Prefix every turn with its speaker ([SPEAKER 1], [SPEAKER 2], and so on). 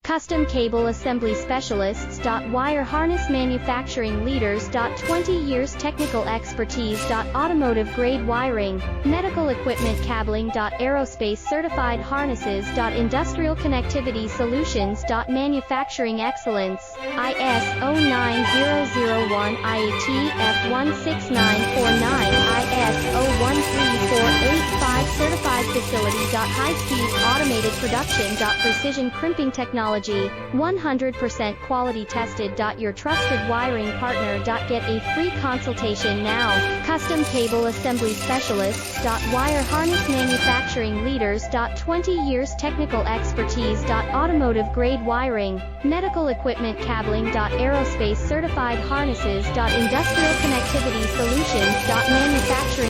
[SPEAKER 1] Custom Cable Assembly Specialists. Wire Harness Manufacturing Leaders. 20 years technical expertise. Automotive grade wiring, medical equipment cabling. Aerospace certified harnesses. Industrial connectivity solutions. Manufacturing excellence. ISO 9001, IATF 16949, ISO 13485 certified facility. High-speed automated production. Precision crimping technology, 100% quality tested. Your trusted wiring partner. Get a free consultation now. Custom Cable Assembly Specialists. Wire Harness Manufacturing Leaders. 20 years technical expertise. Automotive grade wiring, medical equipment cabling. Aerospace certified harnesses. Industrial connectivity solutions. Manufacturing